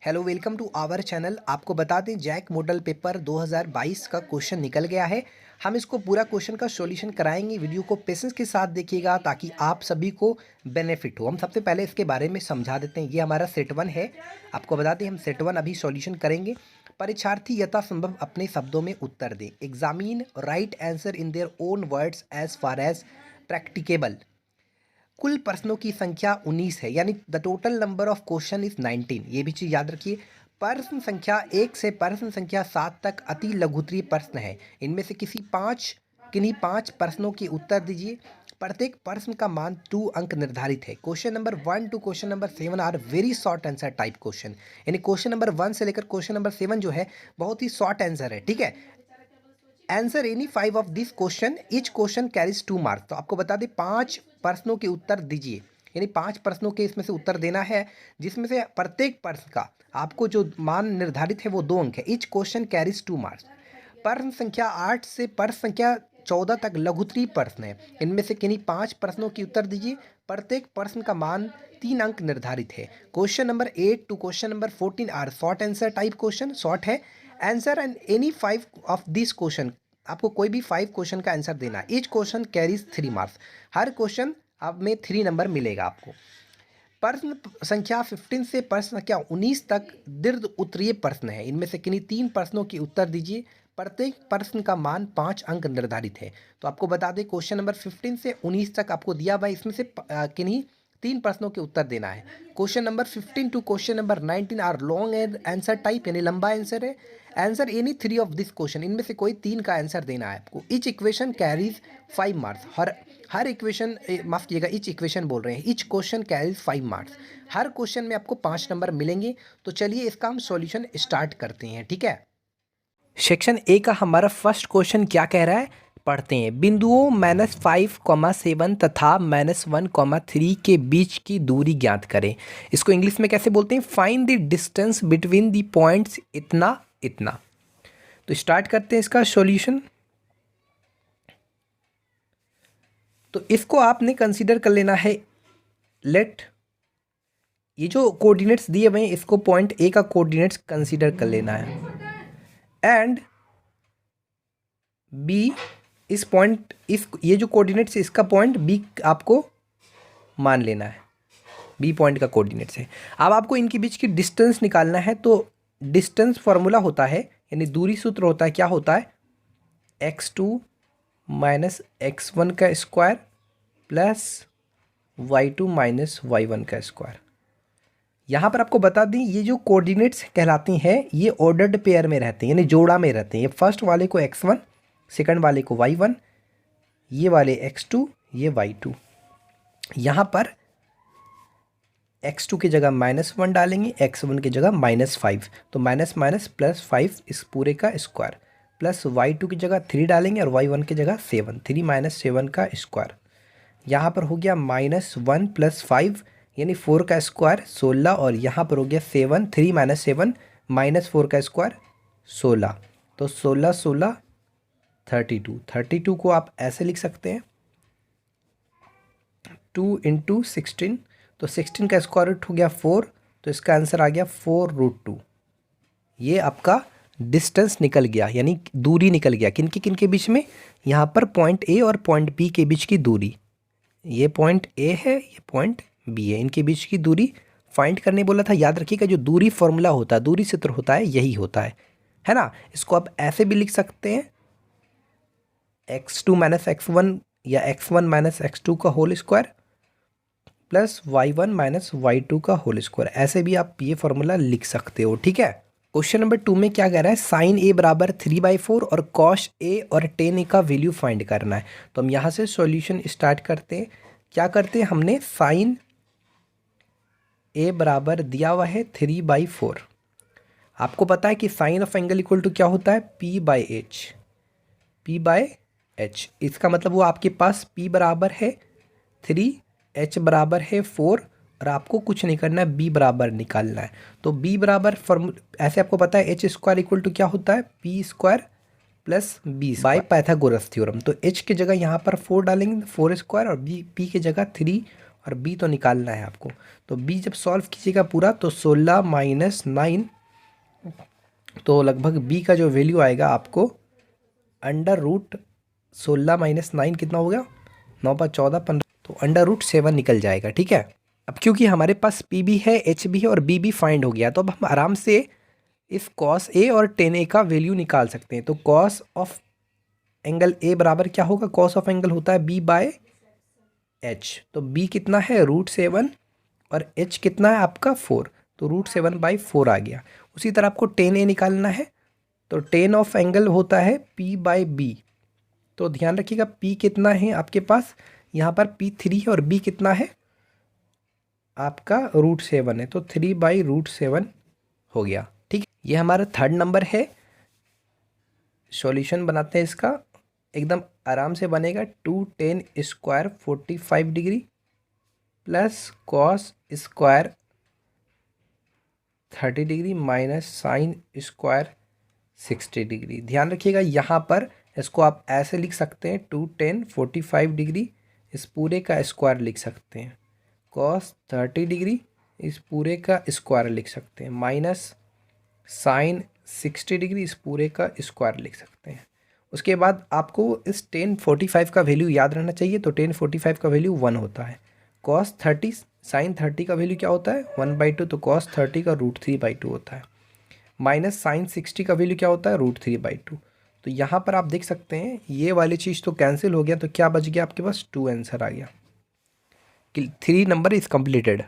Hello welcome to our channel. आपको बता दें जैक मॉडल पेपर 2022 का क्वेश्चन निकल गया है। हम इसको पूरा क्वेश्चन का सॉल्यूशन कराएंगे। वीडियो को पेशेंस के साथ देखिएगा ताकि आप सभी को बेनिफिट हो। हम सबसे पहले इसके बारे में समझा देते हैं। ये हमारा सेट वन है। आपको बता दें हम सेट वन अभी सॉल्यूशन करेंगे। परीक्षार्थी यथासंभव अपने शब्दों में उत्तर दें। Examine write answer in their own words as far as practicable. कुल प्रश्नों की संख्या 19 है, यानी the total number of question is 19। ये भी चीज़ याद रखिए। प्रश्न संख्या 1 से प्रश्न संख्या 7 तक अति लघुत्तरीय प्रश्न है। इनमें से किन्हीं पाँच प्रश्नों के उत्तर दीजिए। प्रत्येक प्रश्न का मान 2 अंक निर्धारित है। Question number 1 to question number 7 are very short answer type question, यानी क्वेश्चन नंबर 1 से लेकर क्वेश्चन नंबर 7 जो है बहुत ही शॉर्ट आंसर है। ठीक है। Answer any 5 of this question, each question carries 2 marks. तो आपको बता दें 5 प्रश्नों के उत्तर दीजिए, यानी 5 प्रश्नों के इसमें से उत्तर देना है, जिसमें से प्रत्येक प्रश्न का आपको जो मान निर्धारित है वो 2 अंक है। Each question carries 2 marks. प्रश्न संख्या 8 से प्रश्न संख्या 14 तक लघुत्तरीय प्रश्न है। इनमें से किन्हीं 5 प्रश्नों की उत्तर दीजिए। प्रत्येक प्रश्न का मान 3 अंक निर्धारित है। Question number 8 to question number 14 are short answer type question, short है। Answer and any 5 of this question, आपको कोई भी 5 क्वेश्चन का आंसर देना। Each question carries 3 marks. हर क्वेश्चन आप में 3 नंबर मिलेगा आपको। प्रश्न संख्या 15 से प्रश्न संख्या 19 तक दीर्घ उत्तरीय प्रश्न है। इनमें से किन्हीं 3 प्रश्नों की उत्तर दीजिए। प्रत्येक प्रश्न का मान 5 अंक निर्धारित है। तो आपको बता दें क्वेश्चन नंबर 15 से 19 तक आपको दिया हुआ है, इसमें से किन्हीं 3 प्रश्नों के उत्तर देना है। Question number 15 to question number 19 are long answer type, यानी लंबा आंसर है। Answer any 3 of this question, इनमें से कोई 3 का आंसर देना है आपको। Each equation carries 5 marks. हर इक्वेशन, माफ कीजिएगा, ईच इक्वेशन बोल रहे हैं। Each question carries 5 marks. हर क्वेश्चन में आपको 5 नंबर मिलेंगे। तो चलिए इसका हम सॉल्यूशन स्टार्ट करते हैं। ठीक है। सेक्शन ए का हमारा फर्स्ट क्वेश्चन क्या कह रहा है, पढ़ते हैं। बिंदुओं -5, 7 तथा -1, 3 के बीच की दूरी ज्ञात करें। इसको इंग्लिश में कैसे बोलते हैं? Find the distance between the points इतना इतना। तो स्टार्ट करते हैं इसका सॉल्यूशन। तो इसको आपने कंसीडर कर लेना है। लेट, ये जो कोऑर्डिनेट्स दिए हुए हैं इसको पॉइंट ए का कोऑर्डिनेट्स कंसीडर कर लेना है। एंड बी, इस पॉइंट, ये जो कोऑर्डिनेट्स है इसका पॉइंट बी आपको मान लेना है। बी पॉइंट का कोऑर्डिनेट्स है। अब आपको इनके बीच की डिस्टेंस निकालना है। तो डिस्टेंस फॉर्मूला होता है, यानी दूरी सूत्र होता है, क्या होता है? x2 माइनस x1 का square plus y2 minus y1 का स्क्वायर। यहाँ पर आपको बता दें ये जो कोऑर्डिनेट्स कहलाती हैं ये ऑर्डर्ड पेयर में रहते हैं, यानी जोड़ा में रहते हैं। ये फर्स्ट वाले को x1, सेकंड वाले को y1, ये वाले x2, ये y2। यहाँ पर x2 की जगह -1 डालेंगे, x1 की जगह -5, तो माइनस माइनस +5 इस पूरे का स्क्वायर, प्लस y2 की जगह 3 डालेंगे और y1 की जगह 7, 3 - 7 का स्क्वायर। यहाँ पर हो गया -1 + 5 यानी 4 का स्क्वायर 16, और यहाँ पर हो गया 7, 3 - 7 -4 का स्क्वायर 16, तो 16 16 32। 32 को आप ऐसे लिख सकते हैं 2 × 16, तो 16 का स्क्वायर रूट हो गया 4, तो इसका आंसर आ गया 4√2। ये आपका डिस्टेंस निकल गया, यानी दूरी निकल गया। किन के बीच में? यहाँ पर पॉइंट ए और पॉइंट बी के बीच की दूरी। ये पॉइंट ए है, ये पॉइंट बी है, इनके बीच की दूरी फाइंड करने बोला था। याद रखिएगा जो दूरी फॉर्मूला होता है, दूरी सूत्र होता है, यही होता है ना। इसको आप ऐसे भी लिख सकते हैं x2 - x1 या x1 - x2 का whole square plus y1 - y2 का होल स्क्वायर। ऐसे भी आप ये फॉर्मूला लिख सकते हो। ठीक है। क्वेश्चन नंबर 2 में क्या कह रहा है? साइन ए बराबर 3/4 और कॉस ए और टेन ए का वैल्यू फाइंड करना है। तो हम यहाँ से सॉल्यूशन स्टार्ट करते हैं। क्या करते हैं? हमने साइन ए बराबर दिया हुआ है 3/4। आपको पता है कि sine of angle equal to क्या होता है? p/h। p/h इसका मतलब वो आपके पास p बराबर है 3, h बराबर है 4, और आपको कुछ नहीं करना है, b बराबर निकालना है। तो b बराबर ऐसे आपको पता है h² इक्वल टू क्या होता है? p² plus b by Pythagoras theorem. तो h की जगह यहाँ पर 4 डालेंगे, 4² और p की जगह 3 और बी तो निकालना है आपको। तो बी जब सॉल्व कीजिएगा पूरा तो 16 माइनस 9, तो लगभग बी का जो वैल्यू आएगा आपको अंडर रूट 16 माइनस 9 कितना हो गया, 9 पर 14 15, तो अंडर रूट 7 निकल जाएगा। ठीक है, अब क्योंकि हमारे पास पी भी है, एच भी है और बी भी फाइंड हो गया, तो अब हम आराम से इस कॉस ए और टेन ए का वैल्यू निकाल सकते हैं। तो कॉस ऑफ एंगल ए बराबर क्या होगा, कॉस ऑफ एंगल होता है बी बाय एच। तो बी कितना है √7 और एच कितना है आपका 4, तो √7/4 आ गया। उसी तरह आपको टेन ए निकालना है, तो टेन ऑफ एंगल होता है पी बाय बी। तो ध्यान रखिएगा पी कितना है आपके पास, यहाँ पर P3 है और बी कितना है आपका √7 है, तो 3/√7 हो गया। ठीक, ये हमारा थर्ड नंबर है। सॉल्यूशन बनाते हैं इसका, एकदम आराम से बनेगा। 2tan square 45 degree plus cos square 30 degree minus sine square 60 degree. ध्यान रखिएगा यहाँ पर इसको आप ऐसे लिख सकते हैं, 2tan 45 डिग्री इस पूरे का स्क्वायर लिख सकते हैं, कॉस 30 डिग्री इस पूरे का स्क्वायर लिख सकते हैं, माइनस साइन 60 डिग्री इस पूरे का स्क्वायर लिख सकते हैं। उसके बाद आपको इस tan 45 का वैल्यू याद रहना चाहिए, तो tan 45 का वैल्यू 1 होता है। cos 30 साइन 30 का वैल्यू क्या होता है 1/2, तो cos 30 का √3/2 होता है। माइनस साइन 60 का वैल्यू क्या होता है √3/2। तो यहाँ पर आप देख सकते हैं ये वाली चीज़ तो कैंसिल हो गया, तो क्या बच गया आपके पास 2 आंसर आ गया। 3 नंबर इज कंप्लीटेड।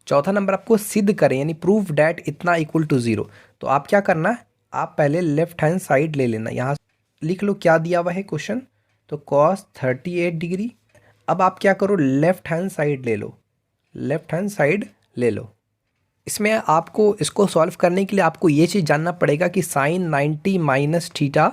चौथा नंबर आपको सिद्ध करें यानी प्रूव डैट इतना इक्वल टू 0। तो आप क्या करना है, आप पहले लेफ्ट हैंड साइड ले लेना, यहाँ लिख लो क्या दिया हुआ है क्वेश्चन, तो cos 38 डिग्री। अब आप क्या करो, लेफ्ट हैंड साइड ले लो, लेफ्ट हैंड साइड ले लो। इसमें आपको इसको सॉल्व करने के लिए आपको ये चीज़ जानना पड़ेगा कि साइन 90 माइनस थीटा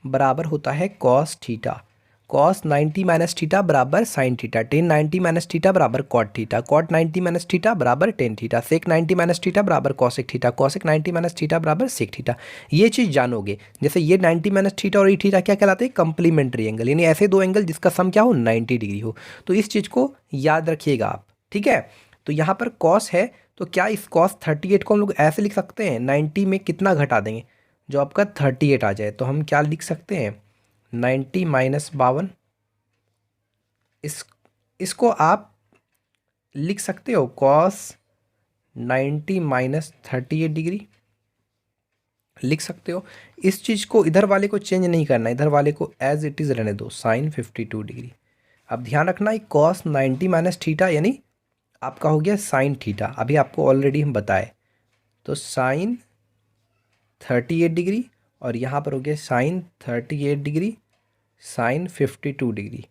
बराबर होता है cos theta, cos 90 minus theta बराबर sin theta, tan 90 minus theta बराबर cot theta, cot 90 minus theta बराबर tan theta, sec 90 minus theta बराबर cosec theta, cosec 90 minus theta बराबर सेक थीटा। ये चीज़ जानोगे, जैसे ये 90 माइनस थीटा और ये थीटा क्या कहलाते हैं, कंप्लीमेंट्री एंगल, यानी ऐसे दो एंगल जिसका सम क्या हो 90 डिग्री हो। तो इस चीज़ को याद रखिएगा आप, ठीक है। तो यहाँ पर कॉस है, तो क्या इस cos 38 को हम लोग ऐसे लिख सकते हैं, 90 में कितना घटा देंगे जो आपका 38 आ जाए, तो हम क्या लिख सकते हैं 90 माइनस 52। इसको आप लिख सकते हो cos 90 माइनस 38 डिग्री लिख सकते हो। इस चीज़ को इधर वाले को चेंज नहीं करना, इधर वाले को एज इट इज़ रहने दो, साइन 52 डिग्री। अब ध्यान रखना cos 90 माइनस थीटा यानी आपका हो गया साइन थीटा, अभी आपको ऑलरेडी हम बताए, तो साइन 38 डिग्री और यहाँ पर हो गया साइन 38 डिग्री साइन 52 डिग्री।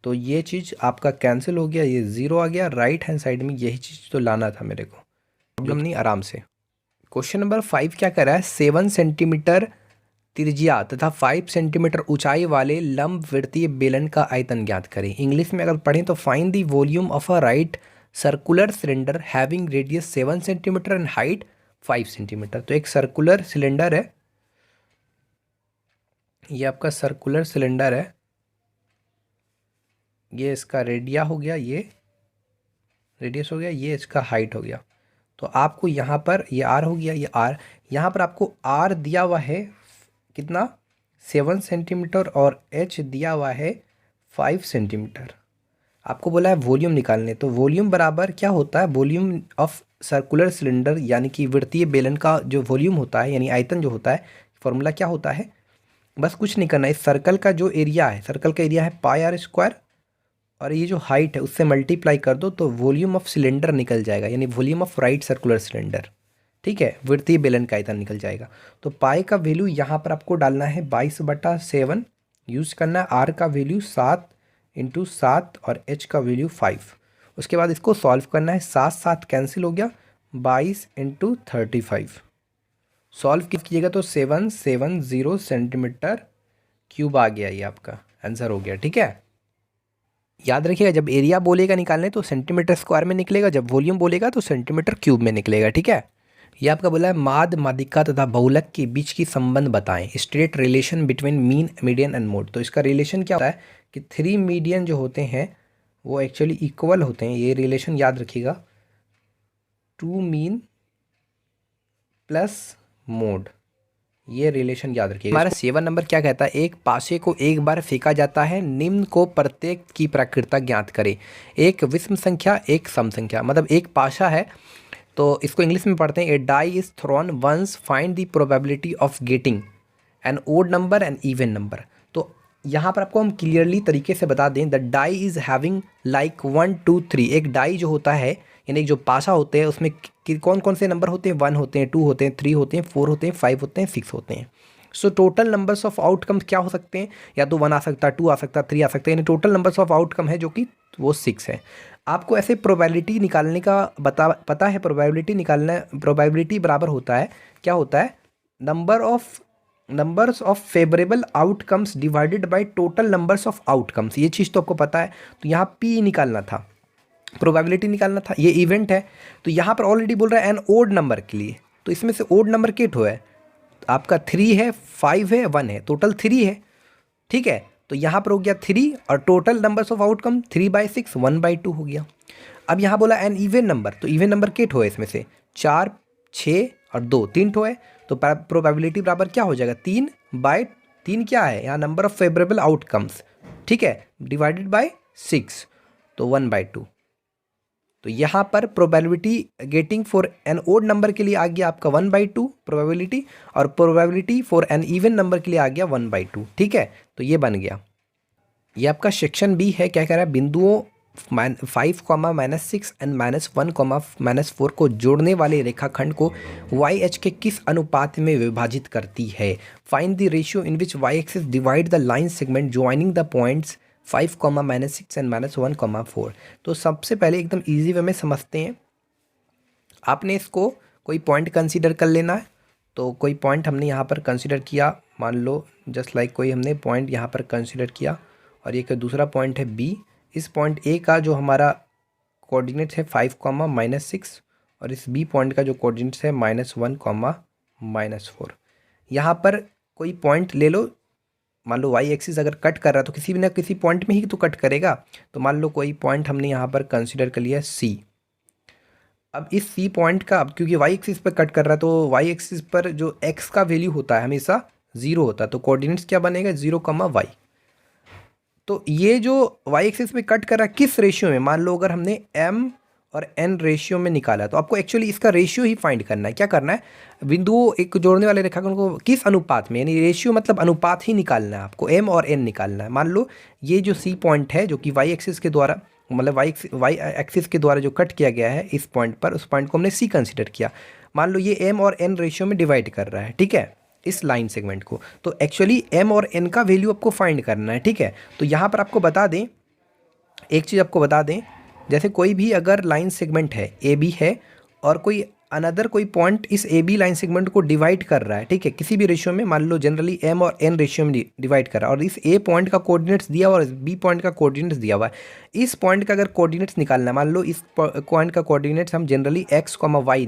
तो ये चीज़ आपका कैंसिल हो गया, ये 0 आ गया। राइट हैंड साइड में यही चीज़ तो लाना था मेरे को, प्रॉब्लम नहीं, आराम से। क्वेश्चन नंबर 5 क्या कर रहा है, 7 सेंटीमीटर त्रिज्या तथा 5 सेंटीमीटर ऊंचाई वाले लंबवृत्तीय बेलन का आयतन ज्ञात करें। इंग्लिश में अगर पढ़ें तो find the volume of a right circular cylinder having radius 7 centimetre and height 5 centimetre. तो एक सर्कुलर सिलेंडर है, ये आपका सर्कुलर सिलेंडर है, ये इसका रेडिया हो गया, ये रेडियस हो गया, ये इसका हाइट हो गया। तो आपको यहाँ पर ये आर हो गया, ये आर, यहाँ पर आपको आर दिया हुआ है कितना 7 सेंटीमीटर और एच दिया हुआ है 5 सेंटीमीटर। आपको बोला है वॉल्यूम निकालने, तो वॉल्यूम बराबर क्या होता है, वॉल्यूम ऑफ सर्कुलर सिलेंडर यानी कि वृत्तीय बेलन का जो वॉल्यूम होता है यानी आयतन जो होता है, फॉर्मूला क्या होता है, बस कुछ नहीं करना, इस सर्कल का जो एरिया है, सर्कल का एरिया है पाई आर स्क्वायर और ये जो हाइट है उससे मल्टीप्लाई कर दो तो वॉल्यूम ऑफ सिलेंडर निकल जाएगा, यानी volume of right circular cylinder, ठीक है, वृत्तीय बेलन का आयतन निकल जाएगा। तो पाई का वैल्यू यहाँ पर आपको डालना है 22/7 यूज़ करना है, आर का वैल्यू 7 × 7 और एच का वैल्यू 5। उसके बाद इसको सॉल्व करना है, 7 7 कैंसिल हो गया, 22 × 35 सॉल्व कीजिएगा तो 770 सेंटीमीटर क्यूब आ गया, ये आपका आंसर हो गया, ठीक है। याद रखिएगा जब एरिया बोलेगा निकालने तो सेंटीमीटर स्क्वायर में निकलेगा, जब वॉल्यूम बोलेगा तो सेंटीमीटर क्यूब में निकलेगा, ठीक है। ये आपका बोला है माद मादिका तथा बहुलक के बीच की संबंध बताएं, straight relation between mean median and mode. तो इसका रिलेशन क्या होता है कि 3 मीडियन जो होते हैं वो एक्चुअली इक्वल होते हैं, ये रिलेशन याद रखिएगा, टू मीन प्लस मोड, ये रिलेशन याद रखिएगा। हमारा 7 नंबर क्या कहता है, एक पासे को एक बार फेंका जाता है, निम्न को प्रत्येक की प्राकृतता ज्ञात करे। एक विषम संख्या एक सम संख्या, मतलब एक पासा है तो इसको इंग्लिश में पढ़ते हैं, a die is thrown once find the probability of getting an odd number and even number. तो यहाँ पर आपको हम क्लियरली तरीके से बता दें, the die is having like 1 2 3। एक डाई जो होता है यानी जो पासा होते हैं उसमें कौन कौन से नंबर होते हैं, 1 होते हैं, 2 होते हैं, 3 होते हैं, 4 होते हैं, 5 होते हैं, 6 होते हैं। So total numbers of outcomes क्या हो सकते हैं, या तो 1 आ सकता है, 2 आ सकता है, 3 आ सकता है, यानी टोटल नंबर्स ऑफ आउटकम है जो कि वो 6 है। आपको ऐसे प्रोबेबिलिटी निकालने का पता है, प्रोबेबिलिटी निकालना, प्रोबेबिलिटी बराबर होता है, क्या होता है, numbers of favourable outcomes divided by total numbers of outcomes. ये चीज़ तो आपको पता है। तो यहाँ पी निकालना था, प्रोबेबिलिटी निकालना था, ये इवेंट है। तो यहाँ पर ऑलरेडी बोल रहा है एन ओड नंबर के लिए, तो इसमें से ओड नंबर केट है, आपका 3 है, 5 है, 1 है, टोटल 3 है, ठीक है। तो यहाँ पर हो गया 3 और टोटल नंबर्स ऑफ आउटकम 3/6 1/2 हो गया। अब यहाँ बोला एन इवन नंबर, तो इवन नंबर केट है, इसमें से 4 6 और 2 3 ठो है, तो प्रोबेबिलिटी बराबर क्या हो जाएगा, 3/3 क्या है यहाँ, नंबर ऑफ फेवरेबल आउटकम्स, ठीक है, डिवाइडेड बाय 6, तो 1/2। तो यहाँ पर probability getting for an odd number के लिए आ गया आपका 1/2 प्रोबेबिलिटी, और probability for an even number के लिए आ गया 1/2, ठीक है। तो ये बन गया। ये आपका सेक्शन बी है, क्या कह रहा है, बिंदुओं 5, -6 एंड -1, -4 को जोड़ने वाले रेखाखंड को वाई एच के किस अनुपात में विभाजित करती है। Find the ratio in which y axis divide the line segment joining the points 5, -6 and -1, 4। तो सबसे पहले एकदम इजी वे में समझते हैं। आपने इसको कोई पॉइंट कंसीडर कर लेना है। तो कोई पॉइंट हमने यहाँ पर कंसीडर किया, मान लो जस्ट लाइक कोई हमने पॉइंट यहाँ पर कंसीडर किया, और ये दूसरा पॉइंट है बी। इस पॉइंट ए का जो हमारा कोऑर्डिनेट है 5, -6, और इस बी पॉइंट का जो कोऑर्डिनेट है -1, -4। यहाँ पर कोई पॉइंट ले लो, मान लो वाई एक्सिस अगर कट कर रहा है तो किसी भी ना किसी पॉइंट में ही तो कट करेगा। तो मान लो कोई पॉइंट हमने यहाँ पर कंसीडर कर लिया सी। अब इस सी पॉइंट का, अब क्योंकि वाई एक्सिस पर कट कर रहा है तो वाई एक्सिस पर जो एक्स का वैल्यू होता है हमेशा 0 होता है, तो कोऑर्डिनेट्स क्या बनेगा, 0, y। तो ये जो वाई एक्सिस पे कट कर रहा है किस रेशियो में, मान लो अगर हमने m और n रेशियो में निकाला, तो आपको एक्चुअली इसका रेशियो ही फाइंड करना है। क्या करना है, बिंदुओं एक जोड़ने वाले रेखाखंड को किस अनुपात में, यानी रेशियो मतलब अनुपात ही निकालना है आपको, m और n निकालना है। मान लो ये जो c पॉइंट है जो कि वाई एक्सिस के द्वारा, मतलब वाई एक्सिस के द्वारा जो कट किया गया है इस पॉइंट पर, उस पॉइंट को हमने c कंसिडर किया। मान लो ये m और n रेशियो में डिवाइड कर रहा है, ठीक है, इस लाइन सेगमेंट को। तो एक्चुअली m और n का वैल्यू आपको फाइंड करना है, ठीक है। तो यहाँ पर आपको बता दें, एक चीज़ आपको बता दें, जैसे कोई भी अगर लाइन सेगमेंट है ए बी है, और कोई अनदर कोई पॉइंट इस ए बी लाइन सेगमेंट को डिवाइड कर रहा है, ठीक है, किसी भी रेशियो में, मान लो जनरली m और n रेशियो में डिवाइड कर रहा है, और इस ए पॉइंट का कोऑर्डिनेट्स दिया हुआ और इस बी पॉइंट का कोऑर्डिनेट्स दिया हुआ है। इस पॉइंट का अगर कोऑर्डिनेट्स निकालना है, मान लो इस पॉइंट का कोऑर्डिनेट्स हम जनरली x, y,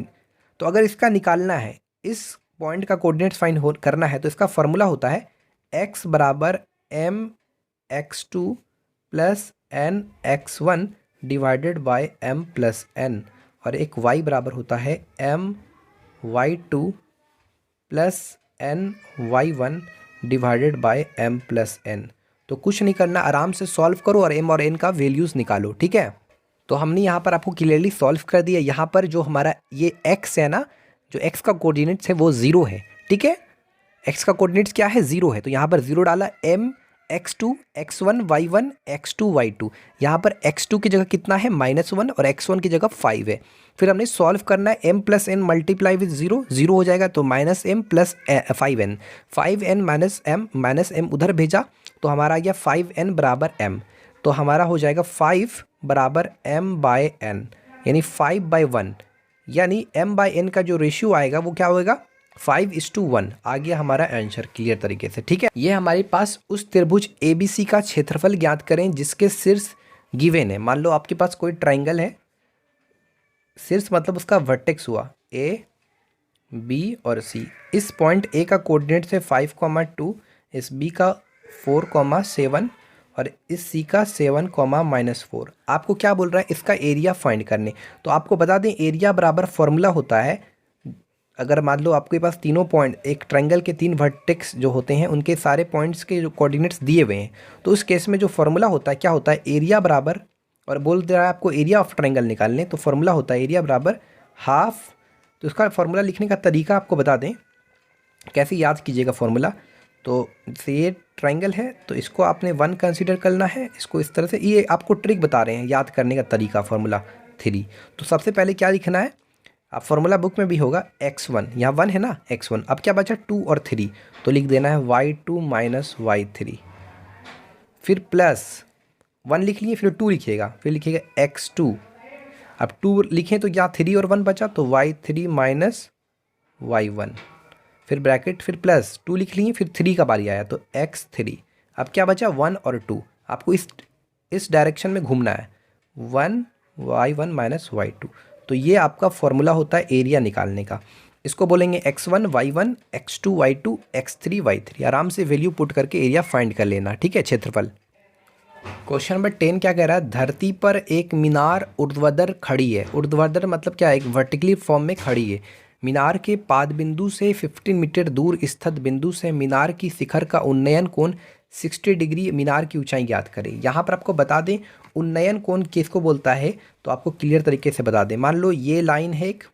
तो अगर इसका निकालना है, इस पॉइंट का कोऑर्डिनेट्स फाइंड करना है, तो इसका फॉर्मूला होता है x बराबर mx2 plus nx1 divided by m plus n, और एक y बराबर होता है my2 plus ny1 divided by m plus n। तो कुछ नहीं करना, आराम से सॉल्व करो और m और n का वैल्यूज़ निकालो, ठीक है। तो हमने यहाँ पर आपको क्लियरली सॉल्व कर दिया। यहाँ पर जो हमारा ये x है ना, जो x का कोऑर्डिनेट्स है वो 0 है, ठीक है, x का कोऑर्डिनेट्स क्या है, 0 है। तो यहाँ पर 0 डाला, m x2 x1 y1 x2 y2। यहाँ पर x2 की जगह कितना है, -1, और x1 की जगह 5 है। फिर हमने सॉल्व करना है, m plus n multiply with 0, 0 हो जाएगा, तो -m plus 5n, 5n minus m उधर भेजा, तो हमारा आ गया 5n बराबर m। तो हमारा हो जाएगा 5 बराबर m/n, यानी 5/1, यानी m/n का जो रेशियो आएगा वो क्या होएगा, 5:1 आ गया हमारा आंसर क्लियर तरीके से, ठीक है। ये हमारे पास उस त्रिभुज ABC का क्षेत्रफल ज्ञात करें जिसके शीर्ष गिवन है। मान लो आपके पास कोई ट्राइंगल है, शीर्ष मतलब उसका वर्टेक्स हुआ A, B और C। इस पॉइंट A का कोऑर्डिनेट है 5, 2, इस B का 4, 7, और इस सी का 7, -4। आपको क्या बोल रहा है, इसका एरिया फाइंड करने। तो आपको बता दें एरिया बराबर फॉर्मूला होता है, अगर मान लो आपके पास तीनों पॉइंट, एक ट्रायंगल के 3 वर्टेक्स जो होते हैं उनके सारे पॉइंट्स के जो कोऑर्डिनेट्स दिए हुए हैं, तो उस केस में जो फॉर्मूला होता है क्या होता है, एरिया बराबर, और बोल दे रहा है आपको एरिया ऑफ ट्रायंगल निकालने, तो फॉर्मूला होता है एरिया बराबर हाफ। तो इसका फॉर्मूला लिखने का तरीका आपको बता दें, कैसे याद कीजिएगा फॉर्मूला। तो ये ट्रायंगल है तो इसको आपने 1 कंसीडर करना है, इसको इस तरह से, ये आपको ट्रिक बता रहे हैं याद करने का तरीका, फॉर्मूला 3। तो सबसे पहले क्या लिखना है, आप फॉर्मूला बुक में भी होगा x1, यहाँ 1 है ना, x1। अब क्या बचा 2 और 3, तो लिख देना है y2 माइनस y3, फिर प्लस 1 लिख लिए, फिर 2 लिखिएगा, फिर लिखिएगा x2। अब 2 लिखें तो यहाँ 3 और 1 बचा, तो y3 माइनस y1, फिर ब्रैकेट, फिर प्लस 2 लिख लिए, फिर 3 का बारी आया तो x3। अब क्या बचा 1 और 2, आपको इस डायरेक्शन में घूमना है, 1 y1 माइनस y2। तो ये आपका फॉर्मूला होता है एरिया निकालने का। इसको बोलेंगे x1 y1, x2 y2, x3 y3। आराम से वैल्यू पुट करके एरिया फाइंड कर लेना, ठीक है। क्षेत्रफल। क्वेश्चन नंबर 10 क्या कह रहा है, धरती पर एक मीनार ऊर्ध्वाधर खड़ी है। ऊर्ध्वाधर मतलब क्या है, एक वर्टिकली फॉर्म में खड़ी है। मीनार के पाद बिंदु से 15 मीटर दूर स्थित बिंदु से मीनार की शिखर का उन्नयन कोण 60 डिग्री, मीनार की ऊंचाई ज्ञात करें। यहाँ पर आपको बता दें उन्नयन कोण किसको बोलता है, तो आपको क्लियर तरीके से बता दें। मान लो ये लाइन है एक,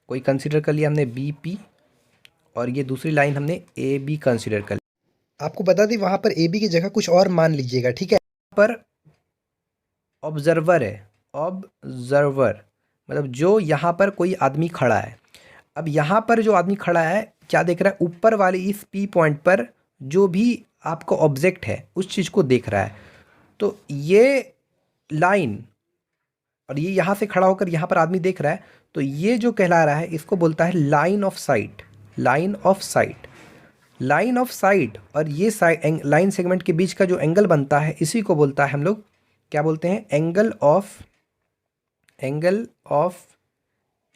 कोई कंसिडर कर लिया हमने BP, और ये दूसरी लाइन हमने AB कंसिडर कर लिया। आपको बता दें वहाँ पर AB की जगह कुछ और मान लीजिएगा, ठीक है। पर ऑब्जर्वर है, ऑब्जर्वर मतलब जो यहाँ पर कोई आदमी खड़ा है। अब यहाँ पर जो आदमी खड़ा है क्या देख रहा है, ऊपर वाले इस P पॉइंट पर जो भी आपको ऑब्जेक्ट है उस चीज़ को देख रहा है। तो ये लाइन, और ये यहाँ से खड़ा होकर यहाँ पर आदमी देख रहा है, तो ये जो कहला रहा है इसको बोलता है line of site. Line of site, line of site और ये लाइन सेगमेंट के बीच का जो एंगल बनता है इसी को बोलता है हम लोग क्या बोलते हैं, एंगल ऑफ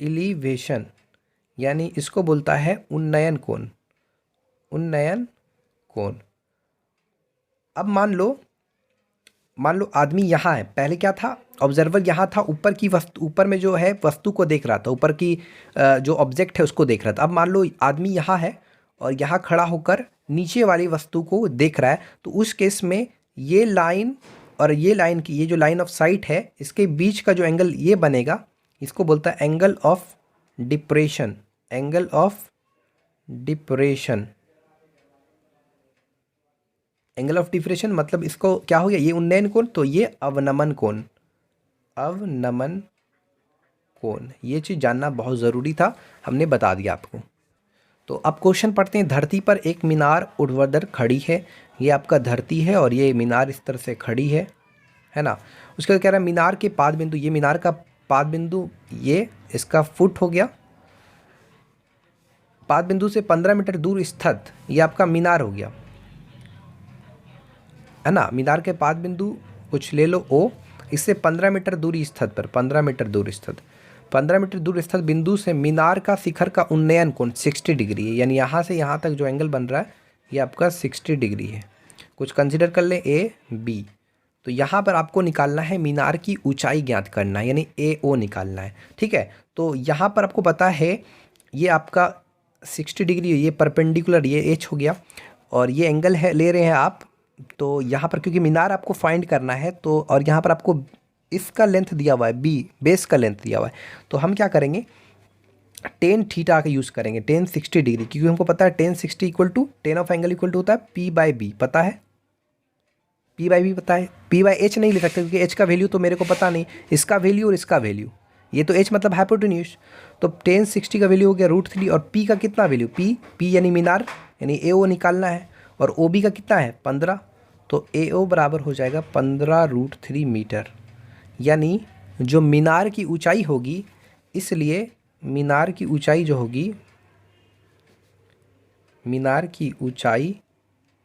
एलिवेशन, यानी इसको बोलता है उन्नयन कोण। उन्नयन कोण। अब मान लो आदमी यहाँ है, पहले क्या था, ऑब्जर्वर यहाँ था, ऊपर की वस्तु, ऊपर में जो है वस्तु को देख रहा था, ऊपर की जो ऑब्जेक्ट है उसको देख रहा था। अब मान लो आदमी यहाँ है और यहाँ खड़ा होकर नीचे वाली वस्तु को देख रहा है, तो उस केस में ये लाइन और ये लाइन की, ये जो लाइन ऑफ साइट है इसके बीच का जो एंगल ये बनेगा, इसको बोलता है angle of depression. Angle of depression, angle of depression मतलब इसको क्या हो गया, ये उन्नयन कोण, तो ये अवनमन कोण। अवनमन कोण, ये चीज़ जानना बहुत ज़रूरी था, हमने बता दिया आपको। तो अब क्वेश्चन पढ़ते हैं। धरती पर एक मीनार ऊर्ध्वाधर खड़ी है, ये आपका धरती है और ये मीनार इस तरह से खड़ी है ना। उसके बाद कह रहा है मीनार के पाद बिंदु, ये मीनार का पाद बिंदु, ये इसका फुट हो गया। पाद बिंदु से 15 मीटर दूर स्थित ये आपका मीनार हो गया, है ना। मीनार के पाद बिंदु कुछ ले लो O, इससे 15 मीटर दूरी स्थित पर, 15 मीटर दूर स्थित, 15 मीटर दूर स्थित बिंदु से मीनार का शिखर का उन्नयन कोण 60 डिग्री है, यानी यहाँ से यहाँ तक जो एंगल बन रहा है ये आपका 60 डिग्री है। कुछ कंसिडर कर लें AB। तो यहाँ पर आपको निकालना है मीनार की ऊंचाई ज्ञात करना है, यानी AO निकालना है, ठीक है। तो यहाँ पर आपको पता है ये आपका 60 डिग्री, ये परपेंडिकुलर, ये H हो गया, और ये एंगल है ले रहे हैं आप। तो यहाँ पर क्योंकि मीनार आपको फाइंड करना है, तो और यहाँ पर आपको इसका लेंथ दिया हुआ है B, बेस का लेंथ दिया हुआ है, तो हम क्या करेंगे टेन थीटा का यूज़ करेंगे, टेन 60 डिग्री, क्योंकि हमको पता है tan 60 equal to tan of angle equal to होता है P/B, पता है P/B पता है। P/H नहीं ले सकते क्योंकि H का वैल्यू तो मेरे को पता नहीं, इसका वैल्यू और इसका वैल्यू, ये तो H मतलब हाइपोटेन्यूज। तो टेन 60 का वैल्यू हो गया √3, और P का कितना वैल्यू, P यानी मीनार, यानी AO निकालना है, और OB का कितना है 15, तो AO बराबर हो जाएगा 15√3 मीटर, यानी जो मीनार की ऊंचाई होगी, इसलिए मीनार की ऊंचाई जो होगी, मीनार की ऊंचाई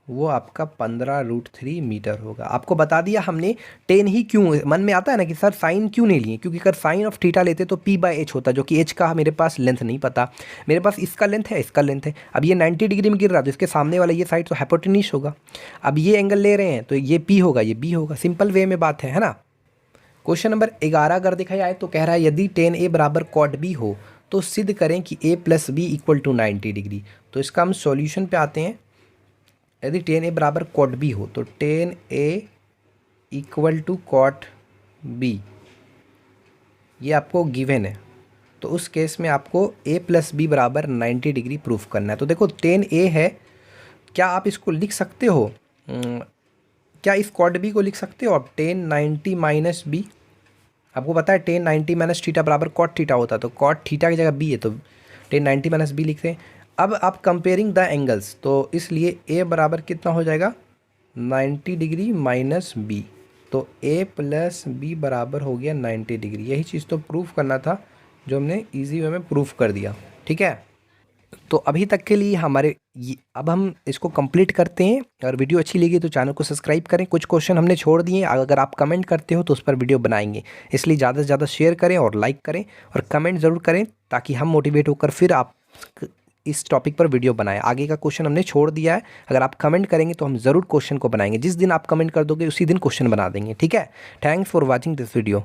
वो आपका 15√3 मीटर होगा। आपको बता दिया हमने 10 ही क्यों, मन में आता है ना कि सर साइन क्यों नहीं लिए, क्योंकि अगर साइन ऑफ थीटा लेते तो p/h होता, जो कि h का मेरे पास लेंथ नहीं पता, मेरे पास इसका लेंथ है, इसका लेंथ है। अब ये 90 डिग्री में गिर रहा है तो इसके सामने वाला ये साइड तो हाइपोटेन्यूज होगा। अब ये एंगल ले रहे हैं तो ये p होगा, ये b होगा। सिंपल वे में बात है ना। क्वेश्चन नंबर 11 अगर देखा जाए तो कह रहा है यदि tan a बराबर cot b हो तो सिद्ध करें कि a plus b equal to 90 degree. तो इसका हम सॉल्यूशन पे आते हैं। यदि tan a बराबर cot b हो तो tan a equal to cot b, ये आपको गिवन है। तो उस केस में आपको a प्लस बी बराबर 90 डिग्री प्रूफ करना है। तो देखो tan a है, क्या आप इसको लिख सकते हो, क्या इस cot b को लिख सकते हो आप tan 90 माइनस बी। आपको पता है tan 90 माइनस थीटा बराबर cot थीटा होता है, तो cot थीटा की जगह b है तो tan 90 माइनस बी लिखते हैं। अब आप कंपेयरिंग द एंगल्स, तो इसलिए a बराबर कितना हो जाएगा 90 डिग्री माइनस बी, तो a प्लस बी बराबर हो गया 90 डिग्री। यही चीज़ तो प्रूफ करना था जो हमने इजी वे में प्रूफ कर दिया। ठीक है, तो अभी तक के लिए हमारे अब हम इसको कंप्लीट करते हैं। अगर वीडियो अच्छी लगी तो चैनल को सब्सक्राइब करें। कुछ क्वेश्चन हमने छोड़ दिए, अगर आप कमेंट करते हो तो उस पर वीडियो बनाएंगे, इसलिए ज़्यादा से ज़्यादा शेयर करें और लाइक करें और कमेंट ज़रूर करें ताकि हम मोटिवेट होकर फिर आप इस टॉपिक पर वीडियो बनाएं। आगे का क्वेश्चन हमने छोड़ दिया है, अगर आप कमेंट करेंगे तो हम ज़रूर क्वेश्चन को बनाएंगे। जिस दिन आप कमेंट कर दोगे उसी दिन क्वेश्चन बना देंगे। ठीक है, thanks for watching this video.